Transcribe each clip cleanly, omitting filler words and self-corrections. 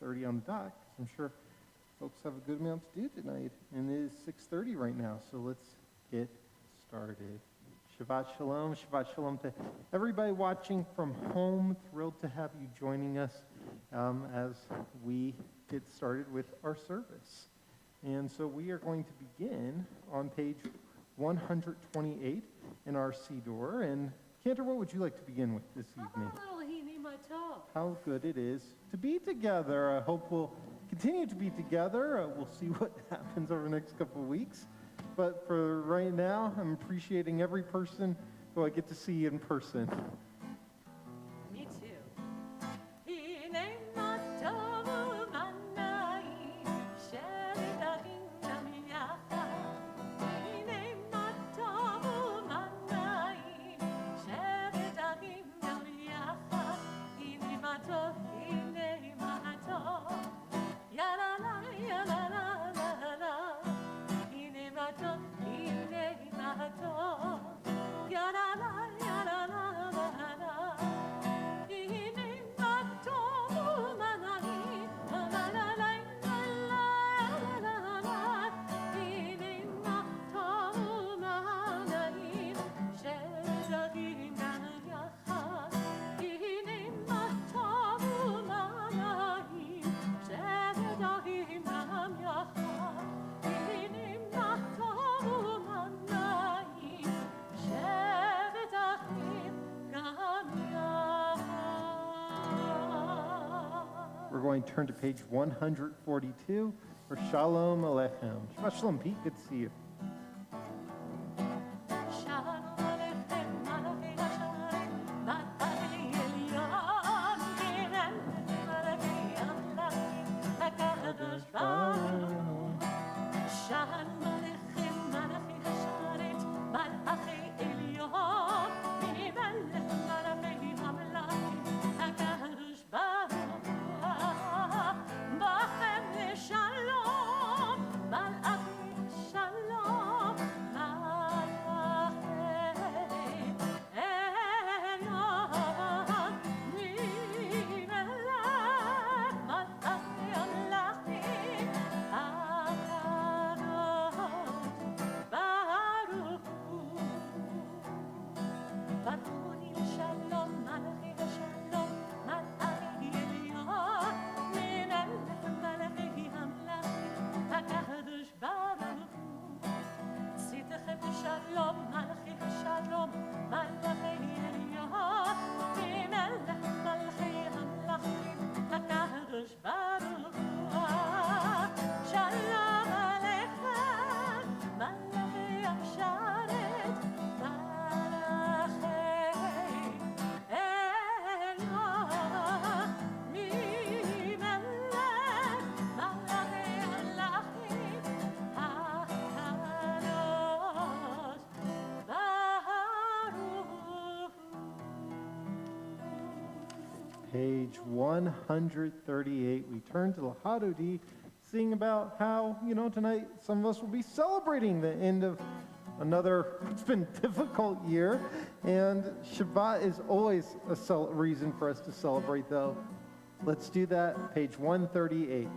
6:30 on the dot, because I'm sure folks have a good amount to do tonight. And it is 6:30 right now, so let's get started. Shabbat Shalom to everybody watching from home. Thrilled to have you joining us as we get started with our service. And so we are going to begin on page 128 in our Siddur. And Cantor, what would you like to begin with this evening? How good it is to be together. I hope we'll continue to be together. We'll see what happens over the next couple of weeks. But for right now, I'm appreciating every person who I get to see in person. Me too. We're going to turn to page 142 for Shalom Aleichem. Shabbat Shalom, Pete. Good to see you. Page 138, we turn to Lahadodi, seeing about how, tonight some of us will be celebrating the end of another, it's been a difficult year, and Shabbat is always a reason for us to celebrate, though. Let's do that, page 138.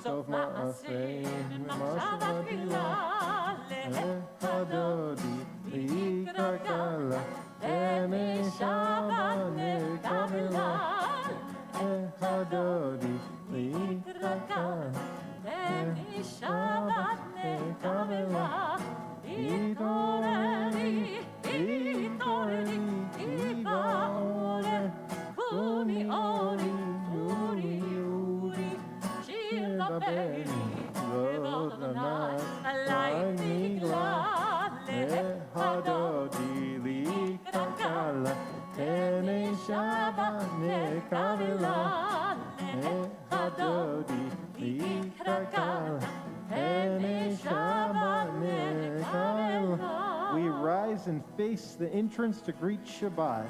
Sov ma'aseh v'mashvat hilah lehadodi v'yikrakala v'neshama nekavela lehadodi v'yikrakala Hadodi, Likrakal, Eneshama Nekal. We rise and face the entrance to greet Shabbat.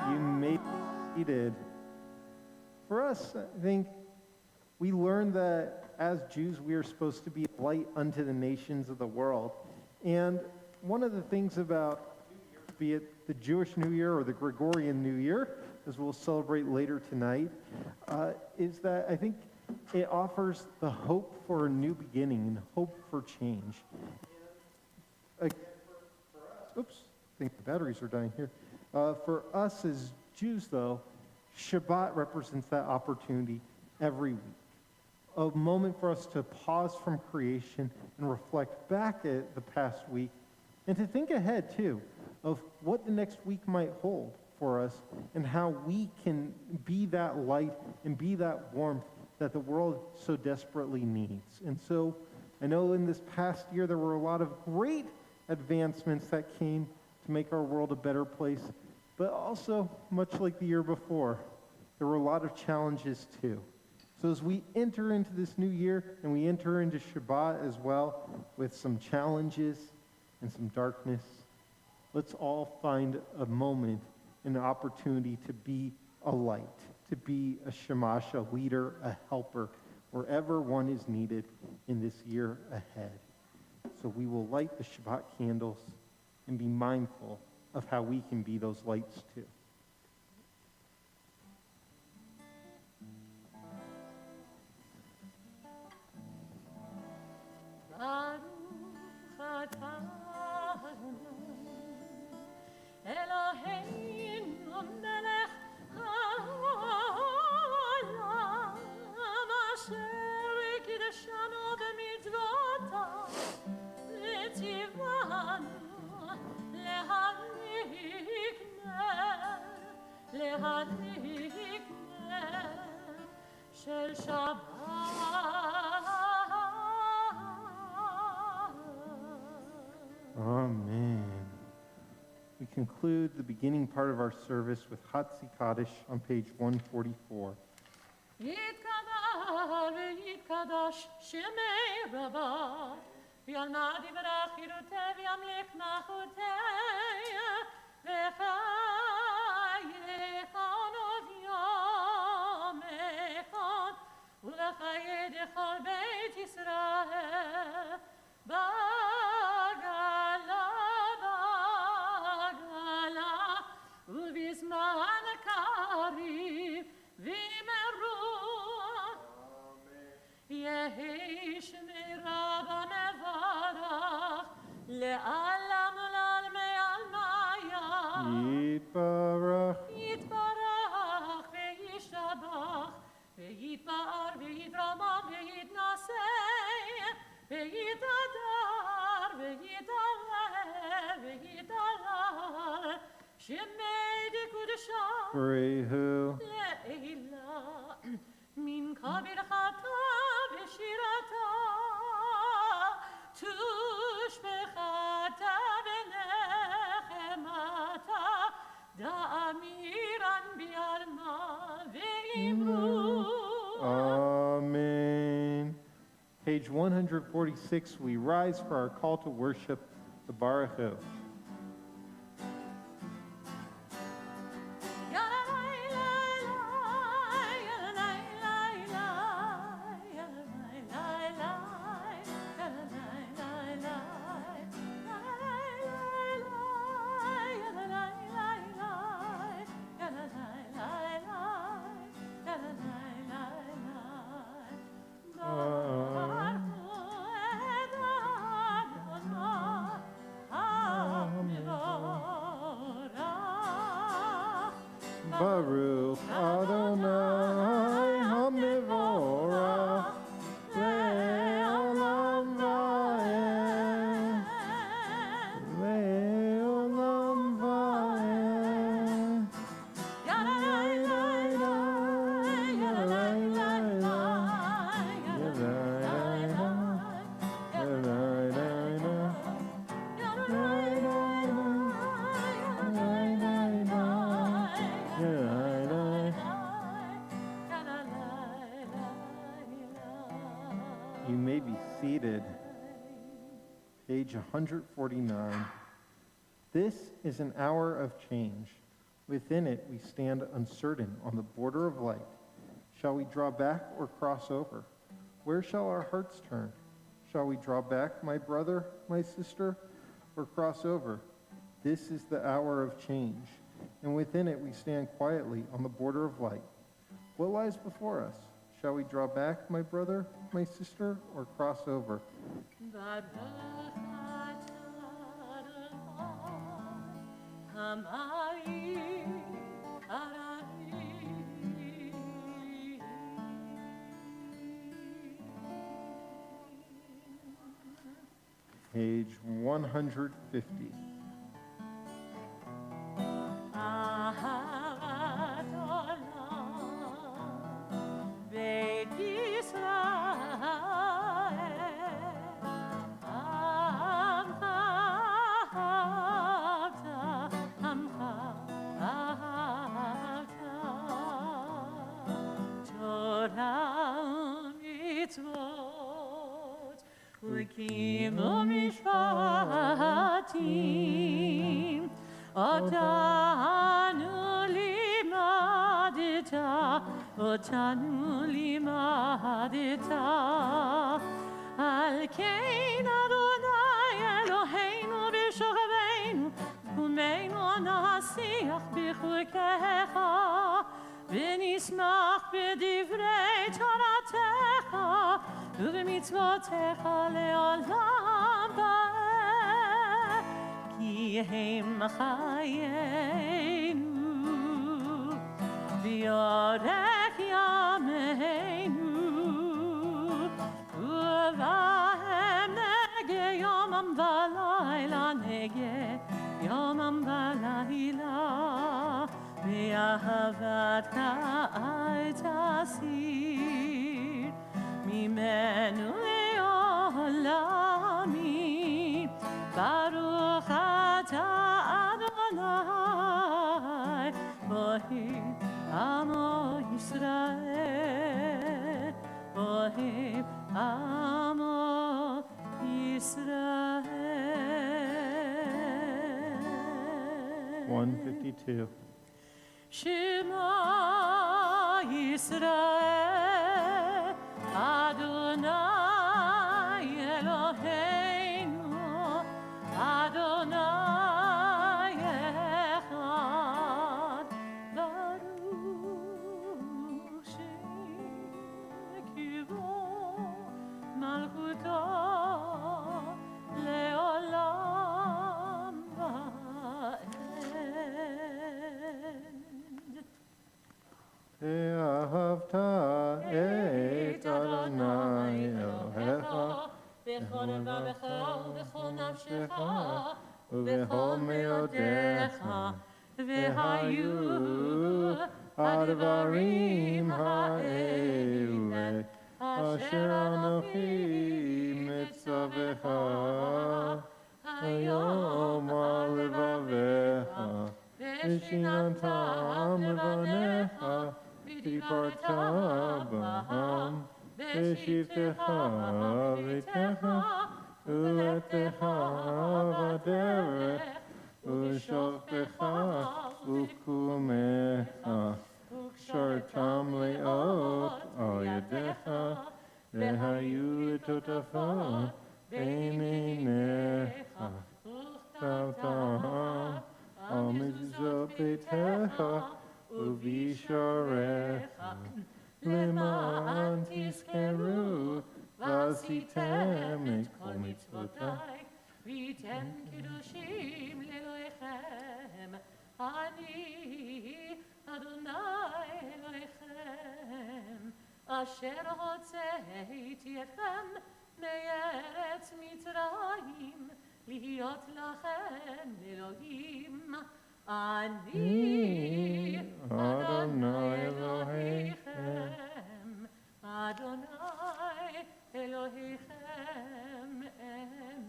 You made it. For us, I think we learned that as Jews, we are supposed to be a light unto the nations of the world. And one of the things about, be it the Jewish New Year or the Gregorian New Year, as we'll celebrate later tonight, is that I think it offers the hope for a new beginning and hope for change. Again, for us, oops, I think the batteries are dying here. For us as Jews, though, Shabbat represents that opportunity every week. A moment for us to pause from creation and reflect back at the past week and to think ahead, too, of what the next week might hold for us and how we can be that light and be that warmth that the world so desperately needs. And so I know in this past year there were a lot of great advancements that came to make our world a better place, but also, much like the year before, there were a lot of challenges too. So as we enter into this new year and we enter into Shabbat as well with some challenges and some darkness, let's all find a moment and an opportunity to be a light, to be a shamash, a leader, a helper, wherever one is needed in this year ahead. So we will light the Shabbat candles and be mindful of how we can be those lights too. Amen. We conclude the beginning part of our service with Hatzi Kaddish on page 144. יתקדש שמי רבה, וילמד יברך חירותי וימליך נחותי, וחייכון וביומכון, ולחיי דכל בית ישראל, בגלה, ובזמן קריב, וימרו, יהי שמירה במברך, לעלם ולעלמי עלמיה. יתברך. יתברך וישתבח, ויתפאר ויתרומם ויתנשא, ויתהדר ויתעלה ויתהלל, שמי דקודשה. Brehu. לעילה. מן כברכתה ושירתה, תושבחתה ונחמתה, דאמירן ביעלמה ואמרו. Amen. Page 146, we rise for our call to worship the Baruch Hu. You may be seated. Page 149. This is an hour of change. Within it, we stand uncertain on the border of light. Shall we draw back or cross over? Where shall our hearts turn? Shall we draw back, my brother, my sister, or cross over? This is the hour of change, and within it we stand quietly on the border of light. What lies before us? Shall we draw back, my brother, my sister, or cross over? Page 150. וקימו משפטים, אותנו לימדת, על כן אדוני אלוהינו בשוכבנו, קומנו נשיח בחוקיך, ונשמח בדברי תורתך, ובמצוותיך לעולם ועד, כי הם חיינו, ויארך ימינו, ובהם נגה יומם ולילה, נגה יומם ולילה, ואהבתך אל תסיר ממנו לעולמים. ברוך אתה אדוני אוהב עמו ישראל, אוהב עמו ישראל. 152. שמע ישראל, אדוני אלוהינו, אדוני אחד, ברוך שכיבו מלכותו לעולם ועד. ואהבת את אדוני אלוהיך בכל לבבך ובכל נפשך ובכל מאודיך, והיו הדברים האלה אשר אנוכי מצווך היום על לבביך, ושיננתם לבניך, ודיברת בם, בשבתך וביתך, ולתך בדרך, ובשוכבך ובקומך, וקשרתם לאות על ידיך, והיו לטוטפות בין עיניך, וכתבתם על מזוזות ביתך ובשעריך, למען תזכרו ועשיתם את כל מצוותיי. ויתם קדושים לאלוהיכם, אני אדוני אלוהיכם, אשר הוצאתי אתכם מארץ מצרים, להיות לכם אלוהים. אני אדוני אלוהיכם, אדוני אלוהיכם, amen.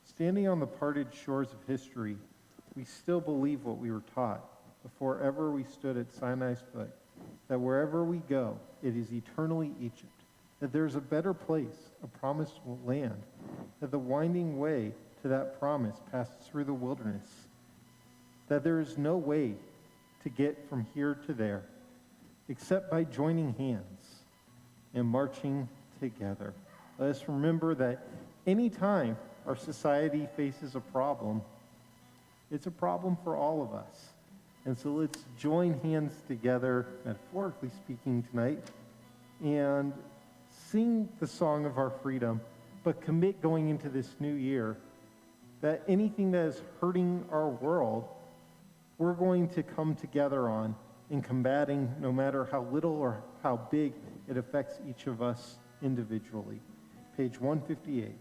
Standing on the parted shores of history, we still believe what we were taught before ever we stood at Sinai's foot. that wherever we go, it is eternally Egypt, that there's a better place, a promised land, that the winding way to that promise passes through the wilderness, that there is no way to get from here to there except by joining hands and marching together. Let us remember that any time our society faces a problem, it's a problem for all of us. And so let's join hands together, metaphorically speaking, tonight, and sing the song of our freedom, but commit going into this new year that anything that is hurting our world, we're going to come together on in combating, no matter how little or how big it affects each of us individually. Page 158.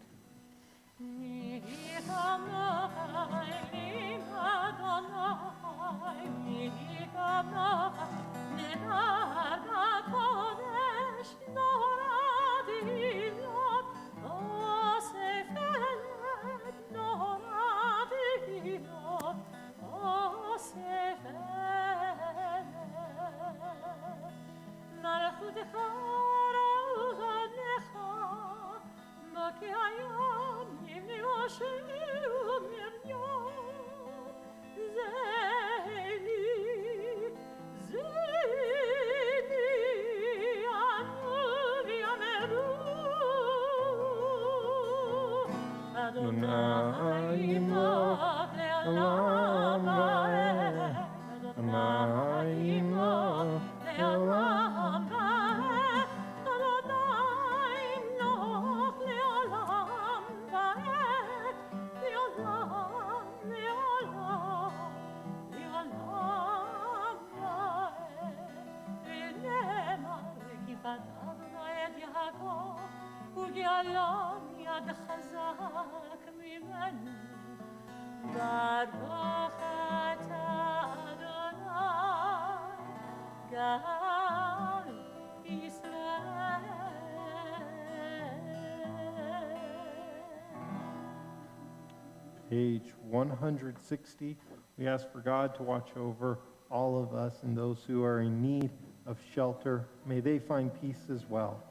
Page 160, we ask for God to watch over all of us and those who are in need of shelter. May they find peace as well.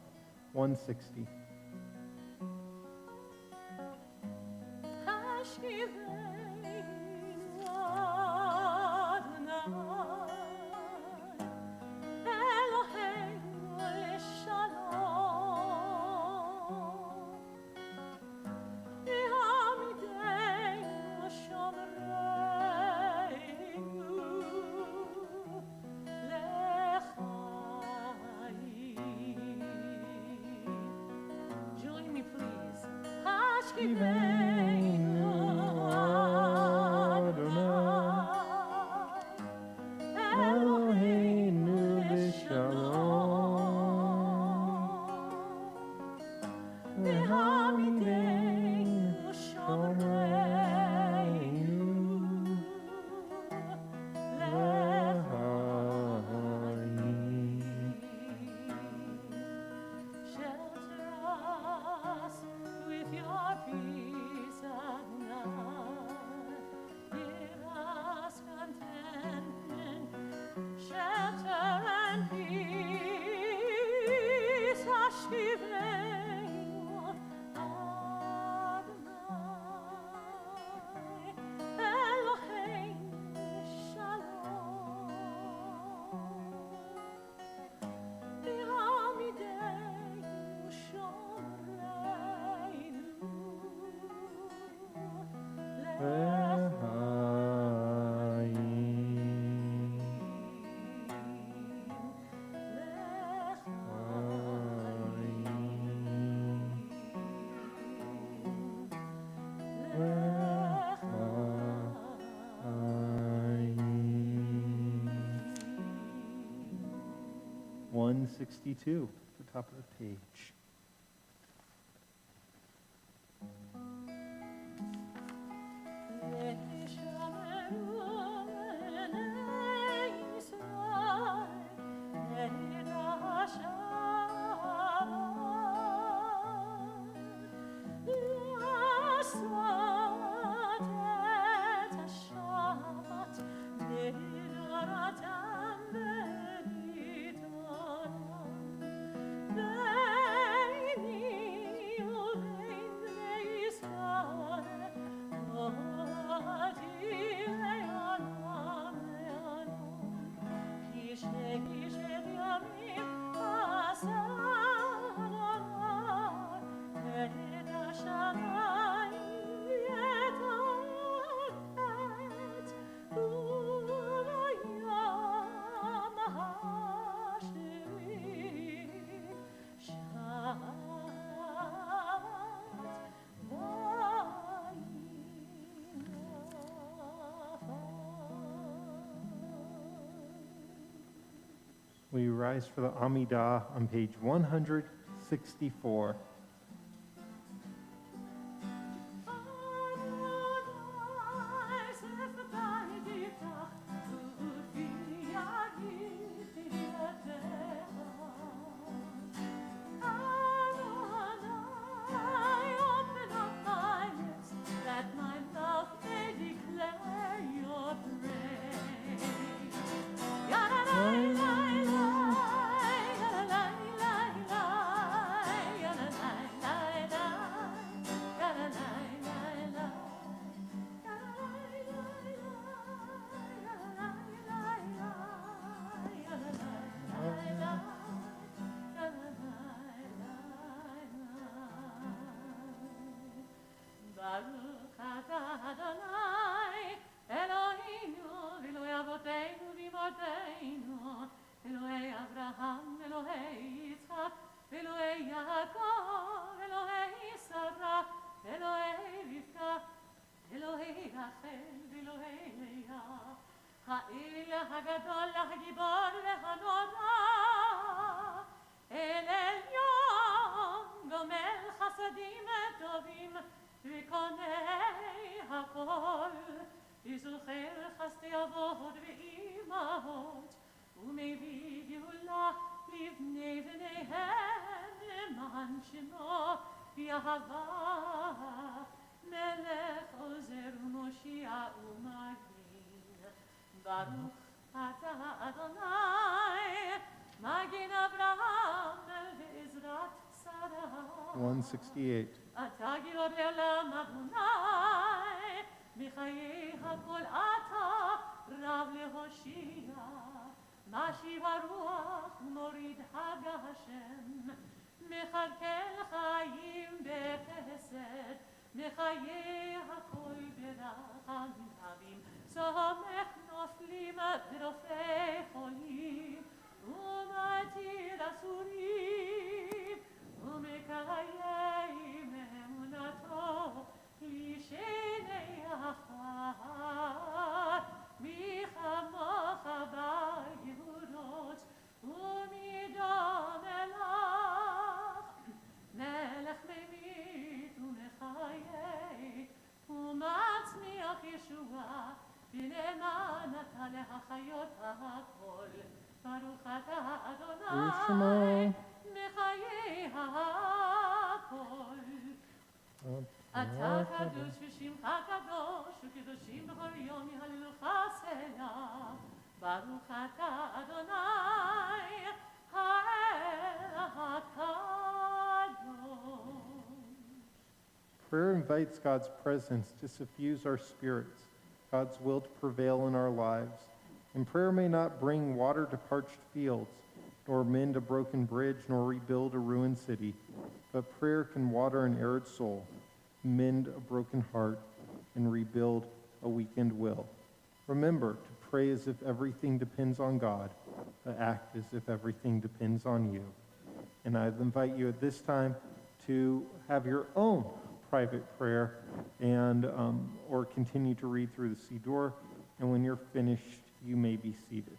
160. One 62, the top of the page. rise for the Amidah on page 164. Baruch atah Adonai, Eloheinu, Eloi Avotenu v'imotenu, Eloi Abraham, Eloi Yitzchak, Eloi Yaakov, Eloi Sarah, Eloi Rivka, Eloi Rachel, Eloi Leah, Ha'il Hagadol, Hagibor v'hanora, El Elyon, Gomel Chasadim Tovim, ויקונא הכל, יזוכר חסדי אבות ואימהות, ומביא גאולה לבני בניהם, למען שמו יהבה, מלך עוזר ומושיע ומגן. ברוך אתה אדוני, מגן אברהם ועזרת שרה. 168. אתה גיבור לעולם אדוני, מחיי הכל אתה רב להושיע, משיב הרוח ומוריד הגשם, מכלכל חיים בחסד, מחיי הכל ברחמים רבים, סומך נופלים ורופא חולים, ומתיר אסורים, ומקיים אמונתו לשני אחת, מי כמוך בגבורות ומדם מלך, מלך ממית ומחיה ומצמיח ישועה, בנאמנת להחיות הכל. ברוך אתה אדוני מחיי הכל. אתה קדוש ושמך קדוש, וקדושים בכל יום יהללוך סלע. ברוך אתה אדוני האל הקדוש. Prayer invites God's presence to suffuse our spirits, God's will to prevail in our lives. And prayer may not bring water to parched fields, nor mend a broken bridge, nor rebuild a ruined city. But prayer can water an arid soul, mend a broken heart, and rebuild a weakened will. Remember to pray as if everything depends on God, but act as if everything depends on you. And I invite you at this time to have your own private prayer and or continue to read through the Siddur. And when you're finished, you may be seated.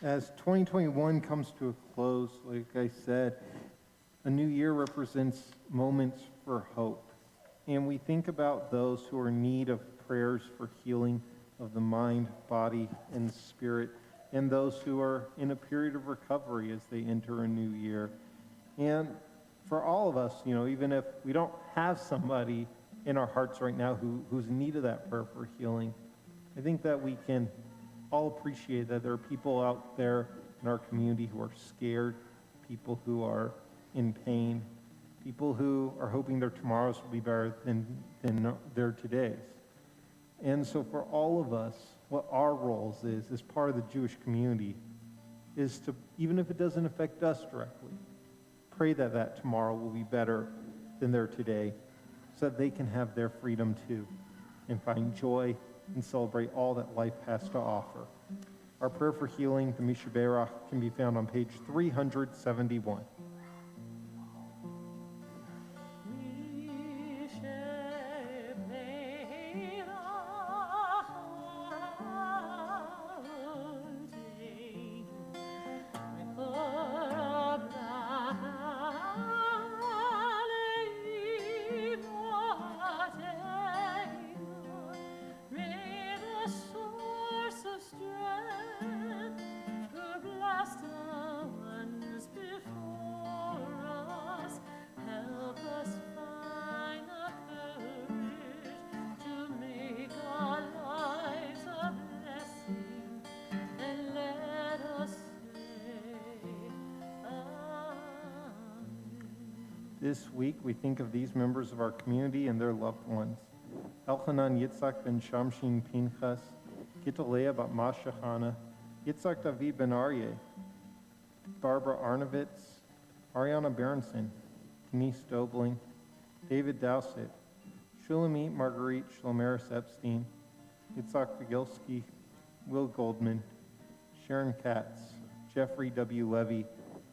As 2021 comes to a close, like I said, a new year represents moments for hope. And we think about those who are in need of prayers for healing of the mind, body, and spirit, and those who are in a period of recovery as they enter a new year. And for all of us, even if we don't have somebody in our hearts right now who's in need of that prayer for healing, I think that we can all appreciate that there are people out there in our community who are scared, people who are in pain, people who are hoping their tomorrows will be better than their todays. And so for all of us, what our roles is as part of the Jewish community is to, even if it doesn't affect us directly, pray that that tomorrow will be better than their today so that they can have their freedom too and find joy and celebrate all that life has to offer. Our prayer for healing, the Mishaberach, can be found on page 371. This week, we think of these members of our community and their loved ones. Elchanan Yitzhak ben Shamshin Pinchas, Gitalea bat Masha Hana, Yitzhak David ben Aryeh, Barbara Arnovitz, Ariana Berenson, Denise Dobling, David Dowsett, Shulamit Marguerite Shlomeris Epstein, Yitzhak Vigilski, Will Goldman, Sharon Katz, Jeffrey W. Levy,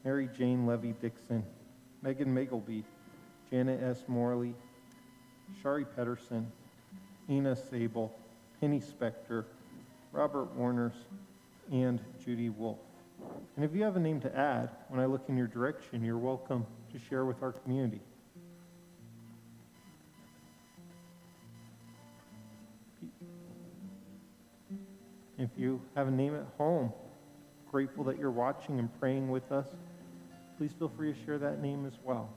Mary Jane Levy Dixon, Megan Magleby, Janet S. Morley, Shari Pedersen, Ina Sable, Penny Spector, Robert Warners, and Judy Wolf. And if you have a name to add, when I look in your direction, you're welcome to share with our community. If you have a name at home, grateful that you're watching and praying with us, please feel free to share that name as well.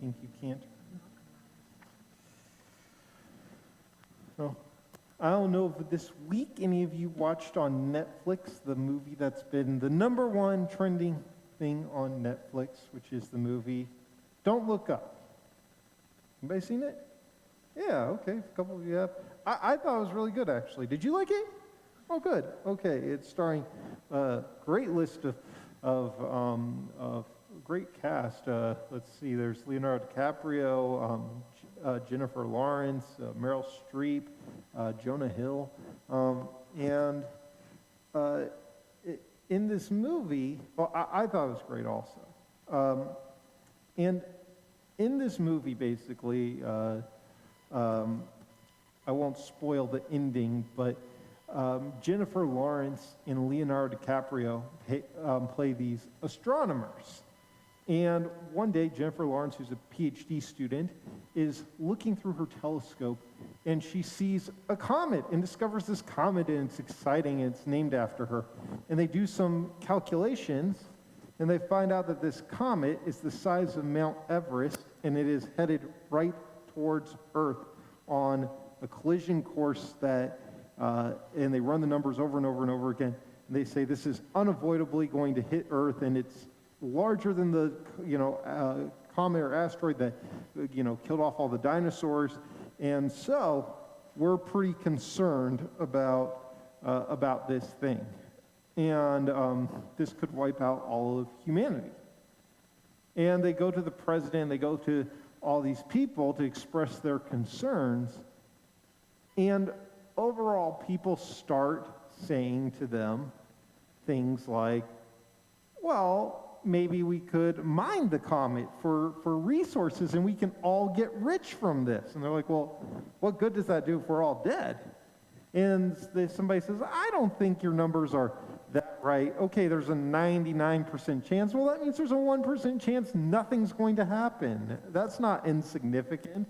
think you can't. So, I don't know if this week any of you watched on Netflix the movie that's been the number one trending thing on Netflix, which is the movie Don't Look Up. Anybody seen it? Yeah, okay, a couple of you have. I thought it was really good, actually. Did you like it? Oh, good. Okay, it's starring a great list of great cast. Let's see, there's Leonardo DiCaprio, Jennifer Lawrence, Meryl Streep, Jonah Hill, and in this movie, well, I thought it was great also. And in this movie, basically, I won't spoil the ending, but Jennifer Lawrence and Leonardo DiCaprio play these astronomers. And one day, Jennifer Lawrence, who's a PhD student, is looking through her telescope, and she sees a comet and discovers this comet, and it's exciting, and it's named after her. And they do some calculations, and they find out that this comet is the size of Mount Everest, and it is headed right towards Earth on a collision course that, and they run the numbers over and over and over again, and they say this is unavoidably going to hit Earth, and it's larger than the, comet or asteroid that, killed off all the dinosaurs, and so we're pretty concerned about this thing, and this could wipe out all of humanity. And they go to the president, they go to all these people to express their concerns, and overall people start saying to them things like, well, maybe we could mine the comet for resources and we can all get rich from this. And they're like, well, what good does that do if we're all dead? And somebody says, I don't think your numbers are that right. Okay, there's a 99% chance. Well, that means there's a 1% chance nothing's going to happen. That's not insignificant.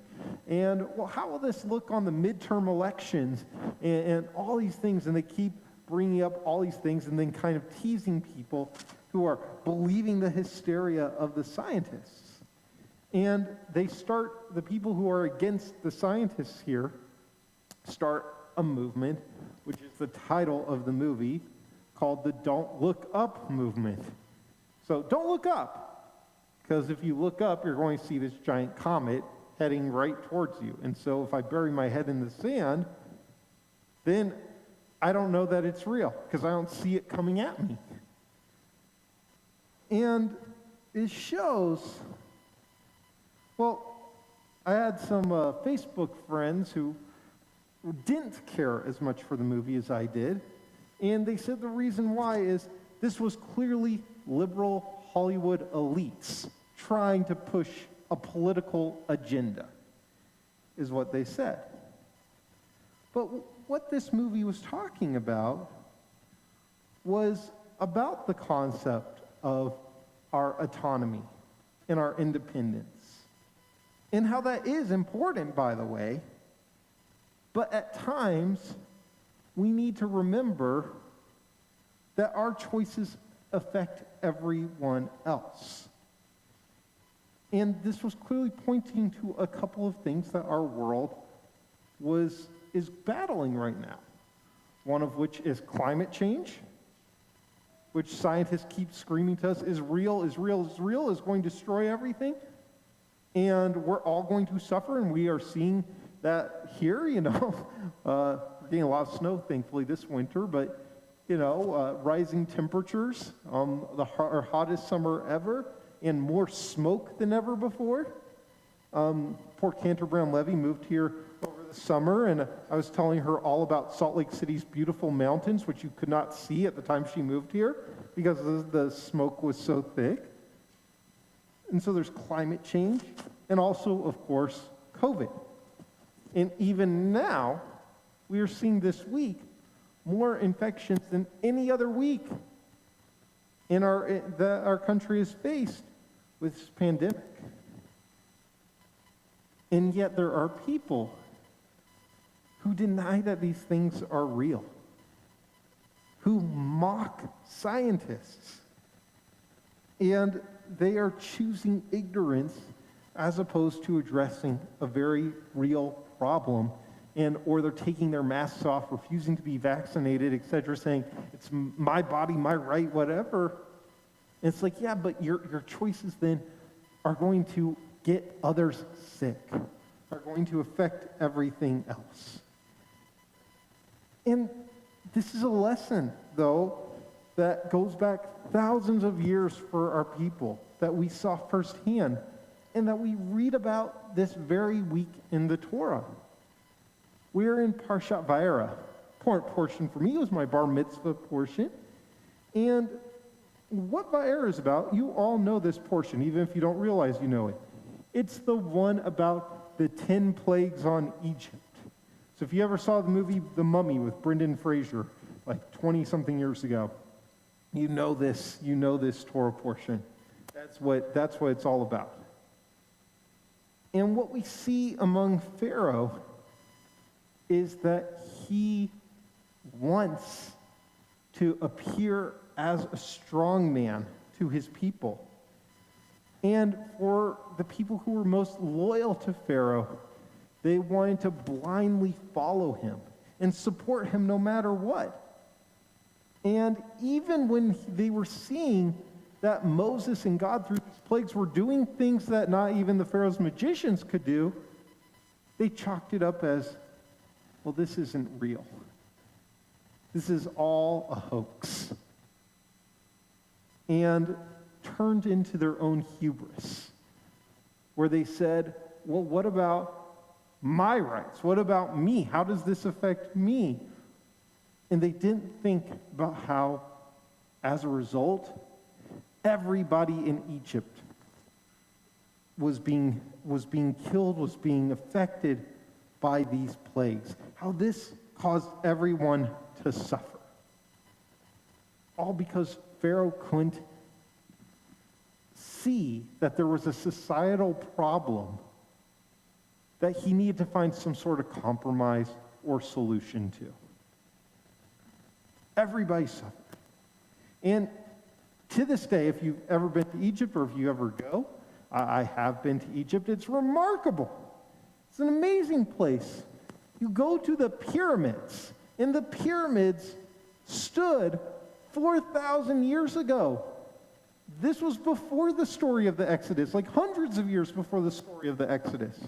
And, well, how will this look on the midterm elections and all these things? And they keep bringing up all these things and then kind of teasing people who are believing the hysteria of the scientists. And the people who are against the scientists here start a movement, which is the title of the movie, called the Don't Look Up movement. So don't look up, because if you look up, you're going to see this giant comet heading right towards you. And so if I bury my head in the sand, then I don't know that it's real, because I don't see it coming at me. And it shows, well, I had some Facebook friends who didn't care as much for the movie as I did, and they said the reason why is this was clearly liberal Hollywood elites trying to push a political agenda, is what they said. But what this movie was talking about was about the concept of our autonomy and our independence, and how that is important, by the way. But at times, we need to remember that our choices affect everyone else. And this was clearly pointing to a couple of things that our world is battling right now. One of which is climate change, which scientists keep screaming to us is real, is going to destroy everything. And we're all going to suffer, and we are seeing that here, we're getting a lot of snow, thankfully, this winter, but, rising temperatures, our hottest summer ever, and more smoke than ever before. Poor Cantor Brown Levy moved here over the summer, and I was telling her all about Salt Lake City's beautiful mountains, which you could not see at the time she moved here because the smoke was so thick. And so there's climate change, and also, of course, COVID. And even now, we are seeing this week more infections than any other week that our country has faced with this pandemic. And yet there are people who deny that these things are real, who mock scientists, and they are choosing ignorance as opposed to addressing a very real problem, or they're taking their masks off, refusing to be vaccinated, etc., saying, it's my body, my right, whatever. And it's like, yeah, but your choices then are going to get others sick, are going to affect everything else. And this is a lesson, though, that goes back thousands of years for our people, that we saw firsthand, and that we read about this very week in the Torah. We're in Parshat Vayera. Important portion for me was my bar mitzvah portion. And what Vayera is about, you all know this portion, even if you don't realize you know it. It's the one about the 10 plagues on Egypt. So if you ever saw the movie The Mummy with Brendan Fraser, like 20-something years ago, you know this Torah portion. That's what it's all about. And what we see among Pharaoh is that he wants to appear as a strong man to his people. And for the people who were most loyal to Pharaoh, they wanted to blindly follow him and support him no matter what. And even when they were seeing that Moses and God through these plagues were doing things that not even the Pharaoh's magicians could do, they chalked it up as, well, this isn't real. This is all a hoax. And turned into their own hubris, where they said, well, what about my rights? What about me? How does this affect me? And they didn't think about how, as a result, everybody in Egypt was being killed, was being affected by these plagues. How this caused everyone to suffer. All because Pharaoh couldn't see that there was a societal problem that he needed to find some sort of compromise or solution to. Everybody suffered. And to this day, if you've ever been to Egypt or if you ever go, I have been to Egypt, it's remarkable. It's an amazing place. You go to the pyramids, and the pyramids stood 4,000 years ago. This was before the story of the Exodus, like hundreds of years before the story of the Exodus.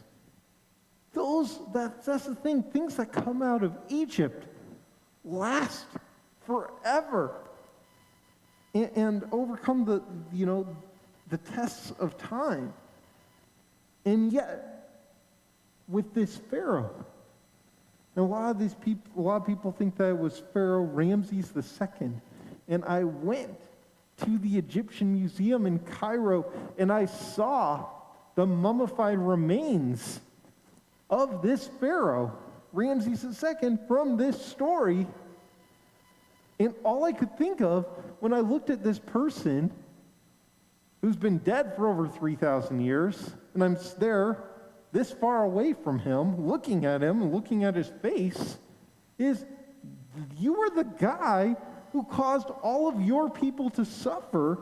That's the thing, things that come out of Egypt last forever and overcome the tests of time. And yet, with this Pharaoh, and a lot of people think that it was Pharaoh Ramses II. And I went to the Egyptian Museum in Cairo, and I saw the mummified remains of this Pharaoh, Ramses II, from this story. And all I could think of when I looked at this person who's been dead for over 3,000 years, and I'm there this far away from him, looking at him and looking at his face, is you were the guy who caused all of your people to suffer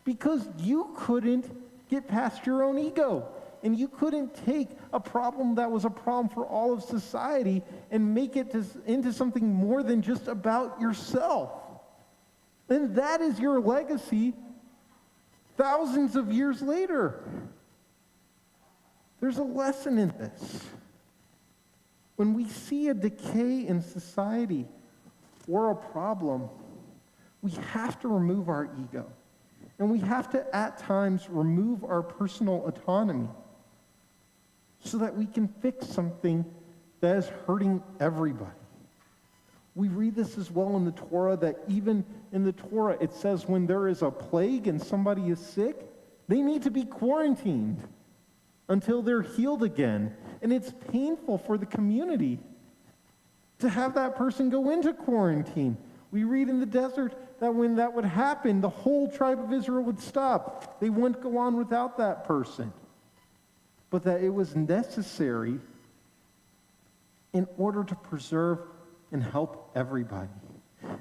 because you couldn't get past your own ego. And you couldn't take a problem that was a problem for all of society and make it into something more than just about yourself. And that is your legacy thousands of years later. There's a lesson in this. When we see a decay in society or a problem, we have to remove our ego. And we have to, at times, remove our personal autonomy so that we can fix something that is hurting everybody. We read this as well in the Torah, that even in the Torah it says when there is a plague and somebody is sick, they need to be quarantined until they're healed again. And it's painful for the community to have that person go into quarantine. We read in the desert that when that would happen, the whole tribe of Israel would stop. They wouldn't go on without that person. But that it was necessary in order to preserve and help everybody.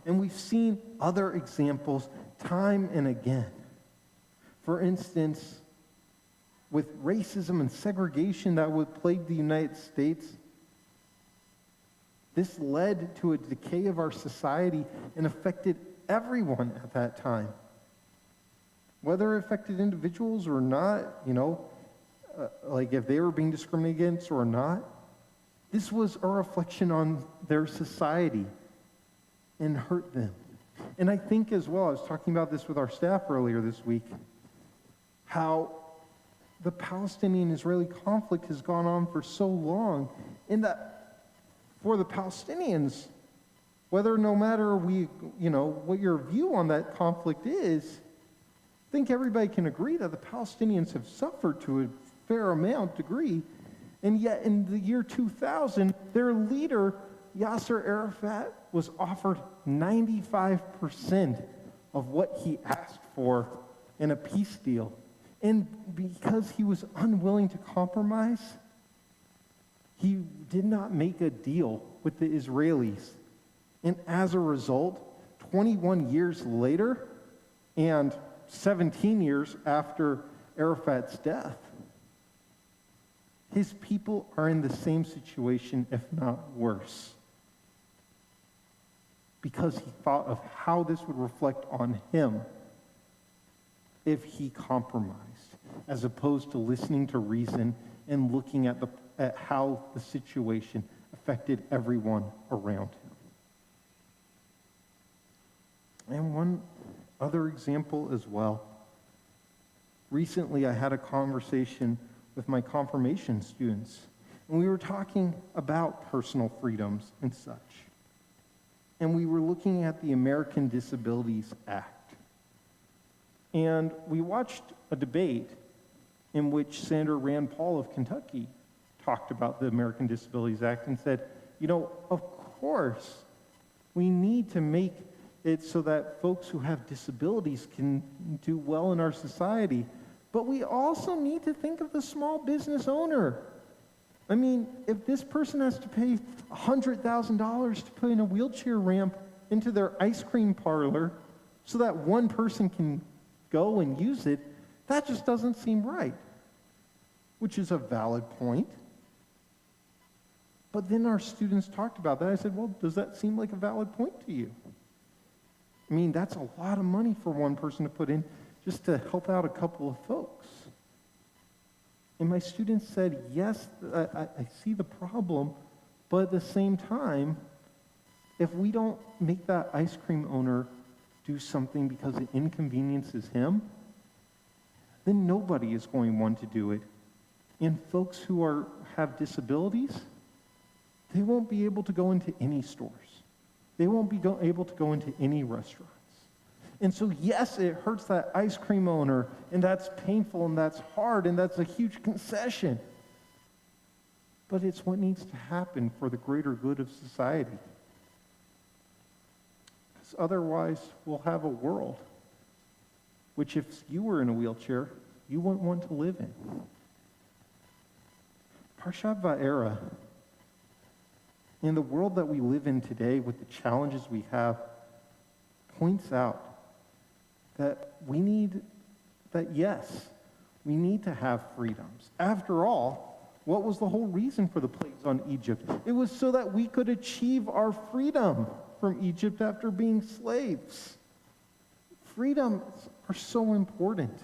And we've seen other examples time and again. For instance, with racism and segregation that would plague the United States. This led to a decay of our society and affected everyone at that time. Whether it affected individuals or not, like if they were being discriminated against or not, this was a reflection on their society and hurt them. And I think as well, I was talking about this with our staff earlier this week, how the Palestinian-Israeli conflict has gone on for so long, and that for the Palestinians, no matter what your view on that conflict is, I think everybody can agree that the Palestinians have suffered to a fair degree, and yet in the year 2000, their leader, Yasser Arafat, was offered 95% of what he asked for in a peace deal. And because he was unwilling to compromise, he did not make a deal with the Israelis. And as a result, 21 years later, and 17 years after Arafat's death, his people are in the same situation, if not worse, because he thought of how this would reflect on him if he compromised, as opposed to listening to reason and looking at how the situation affected everyone around him. And one other example as well. Recently, I had a conversation with my confirmation students, and we were talking about personal freedoms and such. And we were looking at the American Disabilities Act. And we watched a debate in which Senator Rand Paul of Kentucky talked about the American Disabilities Act and said, of course, we need to make it so that folks who have disabilities can do well in our society. But we also need to think of the small business owner. I mean, if this person has to pay $100,000 to put in a wheelchair ramp into their ice cream parlor so that one person can go and use it, that just doesn't seem right, which is a valid point. But then our students talked about that. I said, well, does that seem like a valid point to you? I mean, that's a lot of money for one person to put in just to help out a couple of folks. And my students said, yes, I see the problem, but at the same time, if we don't make that ice cream owner do something because it inconveniences him, then nobody is going to want to do it. And folks who have disabilities, they won't be able to go into any stores. They won't be able to go into any restaurants. And so, yes, it hurts that ice cream owner, and that's painful, and that's hard, and that's a huge concession. But it's what needs to happen for the greater good of society. Because otherwise, we'll have a world which, if you were in a wheelchair, you wouldn't want to live in. Parshat Va'era, in the world that we live in today, with the challenges we have, points out that we need to have freedoms. After all, what was the whole reason for the plagues on Egypt? It was so that we could achieve our freedom from Egypt after being slaves. Freedoms are so important.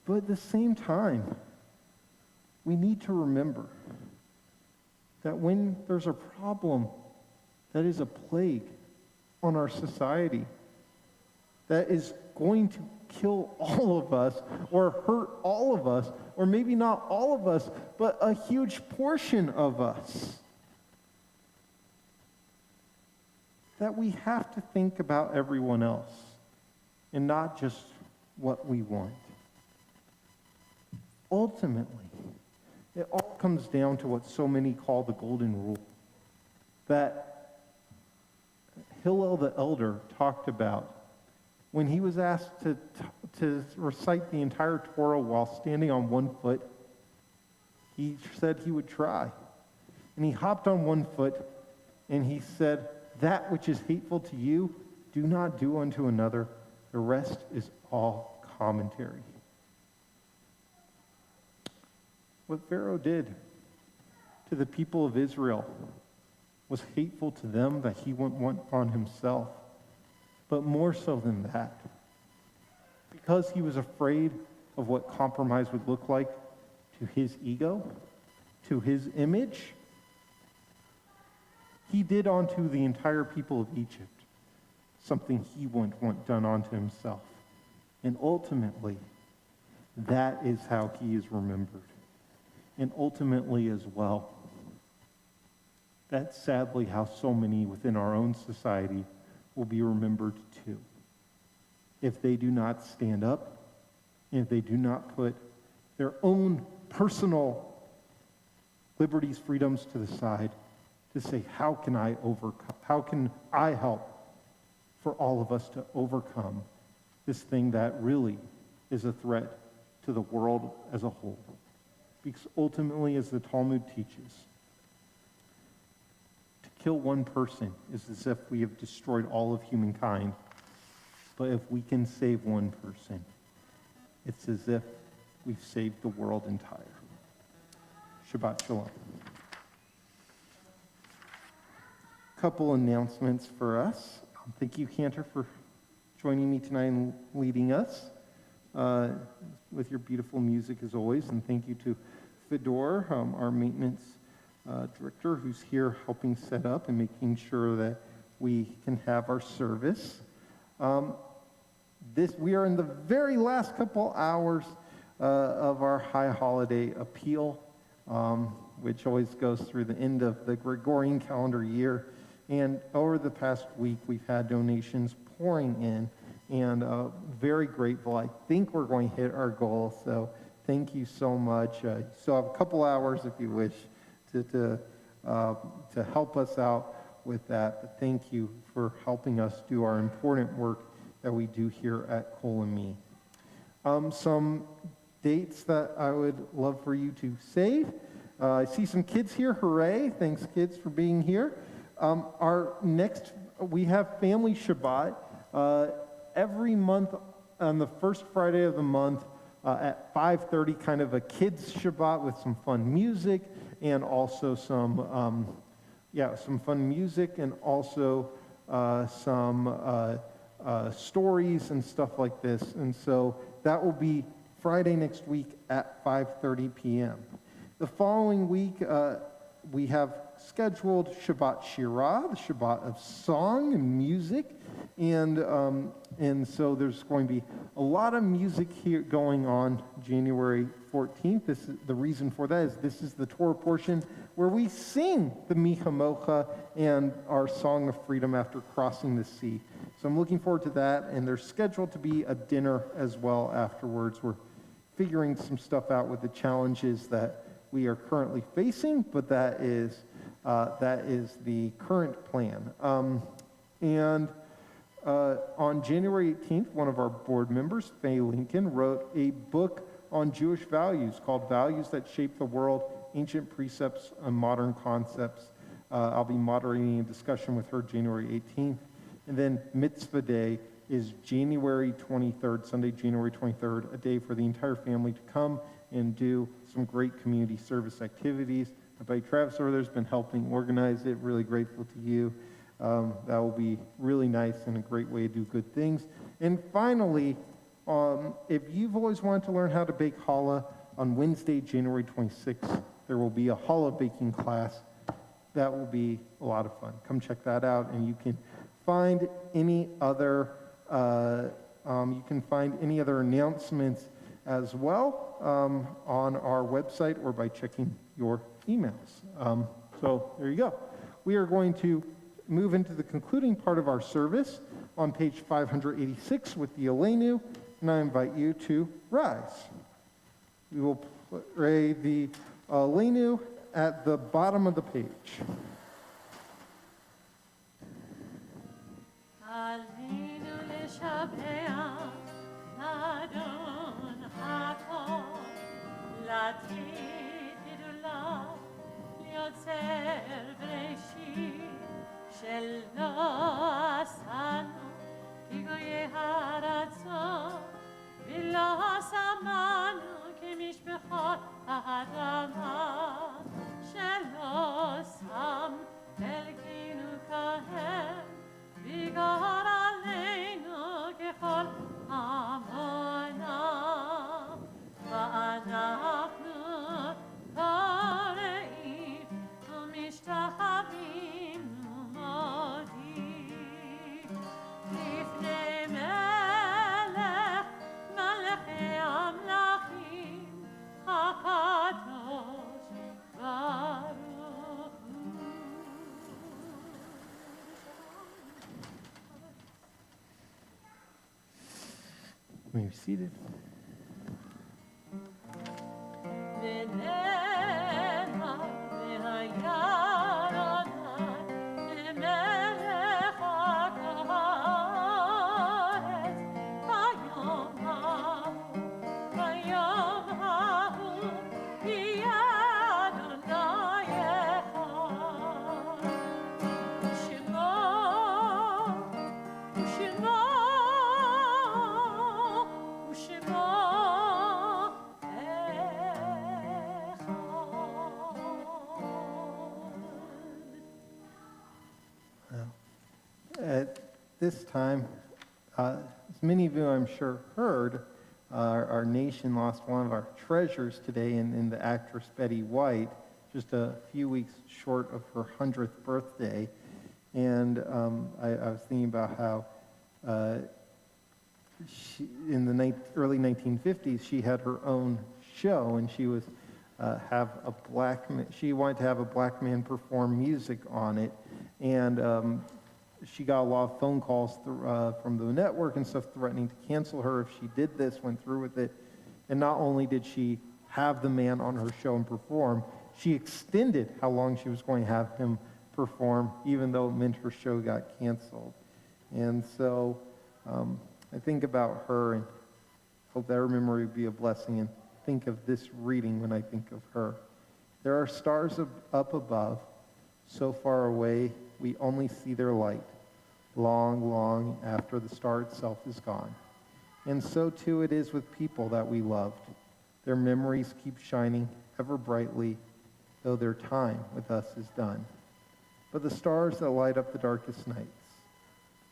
But at the same time, we need to remember that when there's a problem that is a plague on our society, that is going to kill all of us or hurt all of us, or maybe not all of us, but a huge portion of us, that we have to think about everyone else and not just what we want. Ultimately, it all comes down to what so many call the golden rule, that Hillel the elder talked about when he was asked to recite the entire Torah while standing on one foot. He said he would try. And he hopped on one foot and he said, "That which is hateful to you, do not do unto another. The rest is all commentary." What Pharaoh did to the people of Israel was hateful to them that he wouldn't want on himself. But more so than that, because he was afraid of what compromise would look like to his ego, to his image, he did unto the entire people of Egypt something he wouldn't want done unto himself. And ultimately, that is how he is remembered. And ultimately as well, that's sadly how so many within our own society will be remembered too. If they do not stand up, if they do not put their own personal liberties, freedoms to the side to say, how can I overcome? How can I help for all of us to overcome this thing that really is a threat to the world as a whole? Because ultimately, as the Talmud teaches, to kill one person is as if we have destroyed all of humankind. But if we can save one person, it's as if we've saved the world entire. Shabbat Shalom. Couple announcements for us. Thank you, Cantor, for joining me tonight and leading us with your beautiful music as always. And thank you to Fedor, our maintenance director, who's here helping set up and making sure that we can have our service. We are in the very last couple hours of our high holiday appeal, which always goes through the end of the Gregorian calendar year. And over the past week, we've had donations pouring in, and very grateful. I think we're going to hit our goal, so thank you so much. You still have a couple hours, if you wish, to help us out with that. But thank you for helping us do our important work that we do here at Cole and Me. Some dates that I would love for you to save. I see some kids here. Hooray. Thanks, kids, for being here. We have Family Shabbat every month on the first Friday of the month at 5:30, kind of a kids Shabbat with some fun music and also some fun music and also some stories and stuff like this. And so that will be Friday next week at 5:30 p.m. The following week, we have scheduled Shabbat Shirah, the Shabbat of song and music, and so there's going to be a lot of music here going on January 14th. The reason for that is this is the Torah portion where we sing the Micha Mocha and our Song of Freedom after crossing the sea. So I'm looking forward to that, and there's scheduled to be a dinner as well afterwards. We're figuring some stuff out with the challenges that we are currently facing, but that is the current plan. On January 18th, one of our board members, Faye Lincoln, wrote a book on Jewish values called Values That Shape the World, Ancient Precepts and Modern Concepts. I'll be moderating a discussion with her January 18th. And then Mitzvah Day is January 23rd, Sunday, January 23rd, a day for the entire family to come and do some great community service activities. My buddy Travis over there has been helping organize it. Really grateful to you. That will be really nice and a great way to do good things. And finally, if you've always wanted to learn how to bake challah, on Wednesday, January 26th, there will be a challah baking class. That will be a lot of fun. Come check that out, and you can find any other announcements as well on our website or by checking your emails. So there you go. We are going to move into the concluding part of our service on page 586 with the Aleinu, and I invite you to rise. We will pray the Aleinu at the bottom of the page. Aleinu לשבח, לאדון הכל, לתת גדולה, ליוצר בראשית, שלא עשנו כגויי הרצון, ולא שמענו כמשפחות האדם. be seated. At this time, as many of you I'm sure heard, our nation lost one of our treasures today in the actress Betty White, just a few weeks short of her 100th birthday. And I was thinking about how in the early 1950s, she had her own show, and she was she wanted to have a black man perform music on it, and she got a lot of phone calls from the network and stuff threatening to cancel her if she did this, went through with it. And not only did she have the man on her show and perform, she extended how long she was going to have him perform, even though it meant her show got canceled. And so I think about her and hope that her memory would be a blessing, and think of this reading when I think of her. There are stars up above, so far away we only see their light, long, long after the star itself is gone. And so too it is with people that we loved. Their memories keep shining ever brightly, though their time with us is done. But the stars that light up the darkest nights,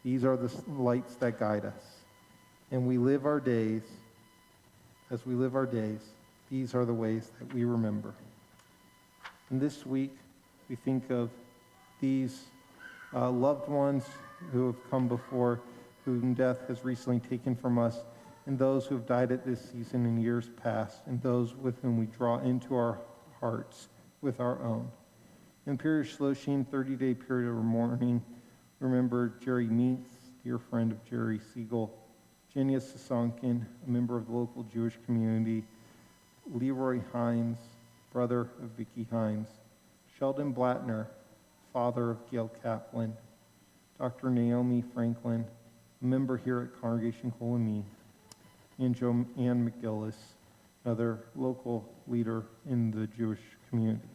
these are the lights that guide us. And we live our days, as we live our days, these are the ways that we remember. And this week, we think of these loved ones who have come before, whom death has recently taken from us, and those who have died at this season in years past, and those with whom we draw into our hearts with our own. In Pirish Shloshim, 30-day period of mourning, remember Jerry Meeks, dear friend of Jerry Siegel, Jenya Sasonkin, a member of the local Jewish community, Leroy Hines, brother of Vicki Hines, Sheldon Blattner, father of Gail Kaplan, Dr. Naomi Franklin, a member here at Congregation Kolami, and Joanne McGillis, another local leader in the Jewish community.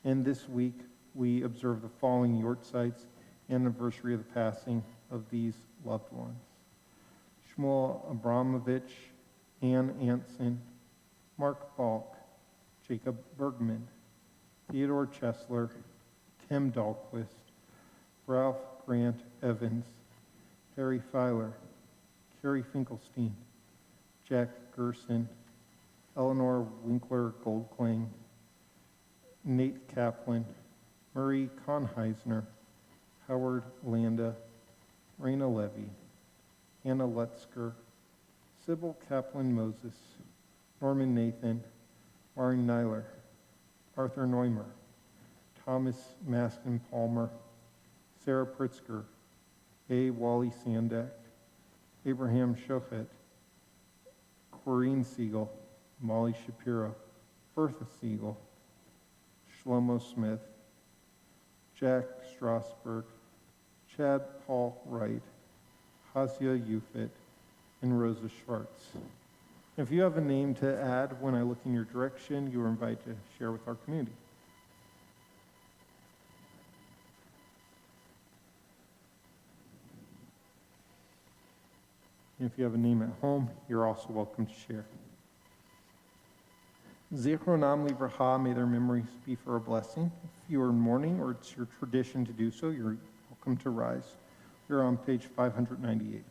And this week, we observe the following Yortzites, anniversary of the passing of these loved ones. Shmuel Abramovich, Ann Anson, Mark Balk, Jacob Bergman, Theodore Chesler, Tim Dahlquist, Ralph Grant Evans, Harry Filer, Carrie Finkelstein, Jack Gerson, Eleanor Winkler Goldklang, Nate Kaplan, Murray Konheisner, Howard Landa, Raina Levy, Anna Lutzker, Sybil Kaplan Moses, Norman Nathan, Maureen Nyler, Arthur Neumer, Thomas Maston Palmer, Sarah Pritzker, A. Wally Sandak, Abraham Shofet, Corrine Siegel, Molly Shapiro, Bertha Siegel, Shlomo Smith, Jack Strasberg, Chad Paul Wright, Hasia Ufit, and Rosa Schwartz. If you have a name to add when I look in your direction, you are invited to share with our community. And if you have a name at home, you're also welcome to share. Zichronam Livracha, may their memories be for a blessing. If you are in mourning or it's your tradition to do so, you're welcome to rise. We're on page 598.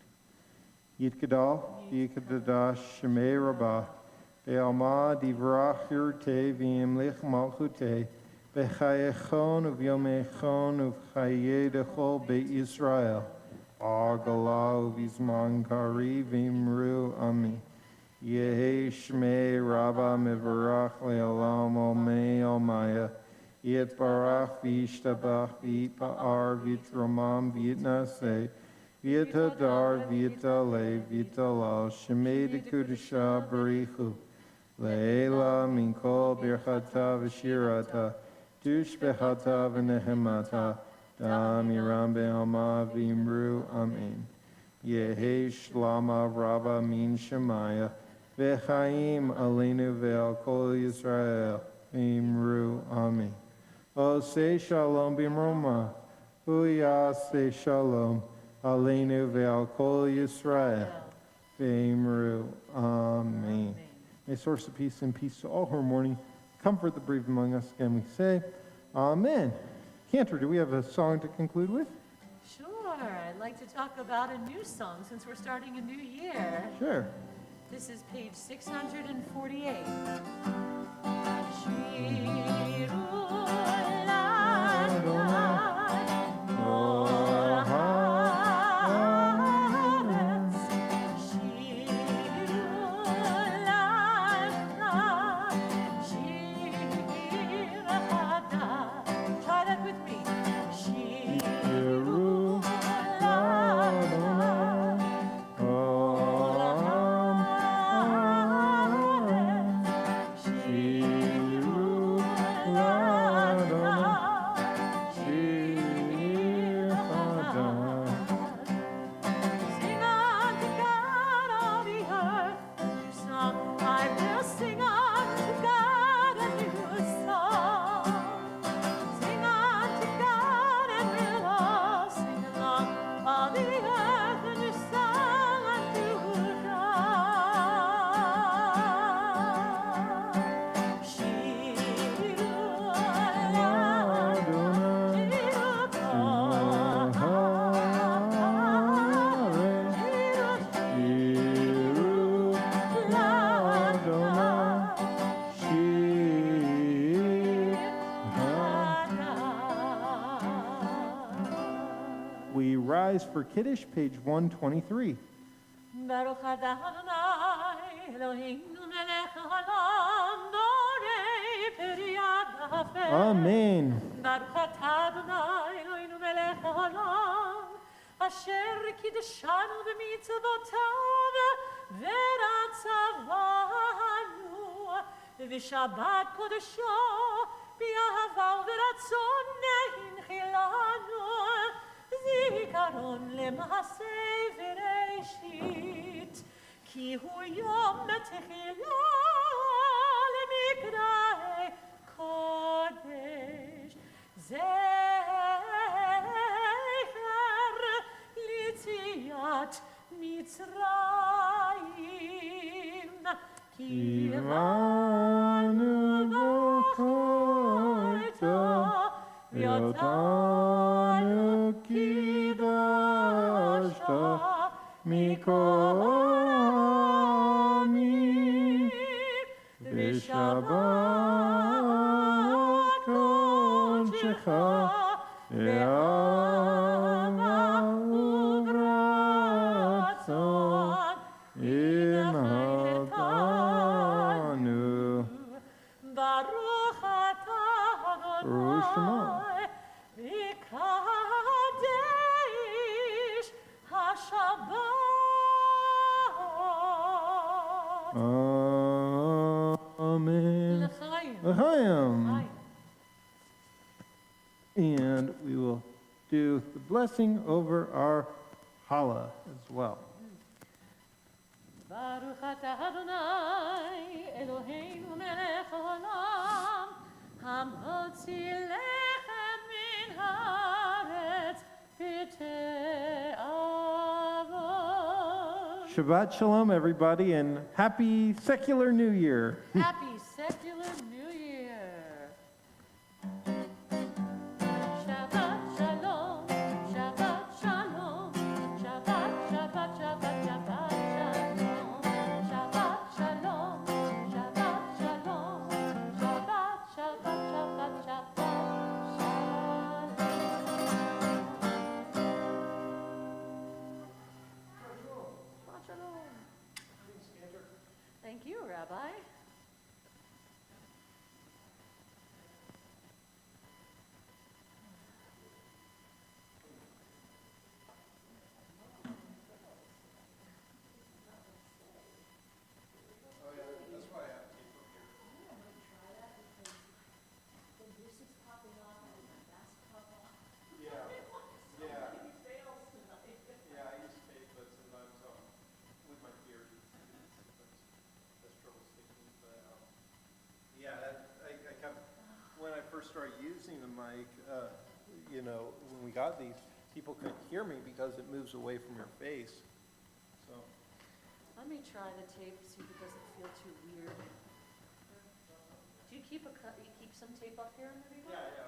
Yitgadal, Yitgadadash, Shemei Rabbah, Be'alma Divrach Yurte, V'imlich Malchute, B'chayechon Uv'yomechon Uv'chayedechol Be'Yisrael, Agala Uv'izman Kari V'imru Ami, Yehi Shmei Rabbah Mivarach Le'olam Omei Omaya, Yitbarach V'yishtabach V'yitpa'ar V'yitromam V'yitnaseh, Vita dar, vita le, vita la, Shemei Kudusha Barichu, Leila Minkol Birchata Vashirata, Dush Behata Venehemata, Damiram Be'alma Vimru, Amen. Yehe Shlama Rabba Min Shemaya, Vechaim Aleinu Ve'al Kol Yisrael, Vimru, Amen. O say Shalom Bimroma, Huya say Shalom, Aleinu Ve'al Kol Yisrael, Vimru, Amen. May source of peace and peace to all who are mourning, comfort the bereaved among us. Again we say, Amen. Cantor, do we have a song to conclude with? Sure. I'd like to talk about a new song since we're starting a new year. Sure. This is page 648. Shiru For Kiddush, page 123. Baruch atah Adonai Eloheinu melech haolam borei peri ha'afel. Amen. Baruch atah Adonai Eloheinu melech haolam asher kiddeshanu b'mitzvotav v'ratzavanu v'shabbat kodesho b'ahava v'ratzon nehinchilanu זיכרון למעשה וראשית, כי הוא יום תחילה למקראי קודש. זכר ליציאת מצרים, כי בנו בחרת ויותנו קידשת מכל העמים בשבת קודשך באהבה וברצון הנחלתנו. ברוך אתה אדוני מקדש השבת. Amen. לחיים. L'chaim. לחיים. And we will do the blessing over our challah as well. ברוך אתה אדוני אלוהינו מלך העולם המוציא לחם מן הארץ בתאוות. Shabbat Shalom, everybody, and happy secular New Year. Happy secular New Year. Shabbat Shalom, Shabbat Shalom, Shabbat, Shabbat, Shabbat, Shabbat Shalom, Shabbat Shalom, Shabbat Shalom, Shabbat, Shabbat, Shabbat, Shabbat Shalom. Shabbat Shalom. Thank you, Rabbi. first started using the mic, you know, when we got these, people couldn't hear me because it moves away from your face. So, Let me try the tape, see if it doesn't feel too weird. Do you keep you keep some tape up here in the remote? yeah.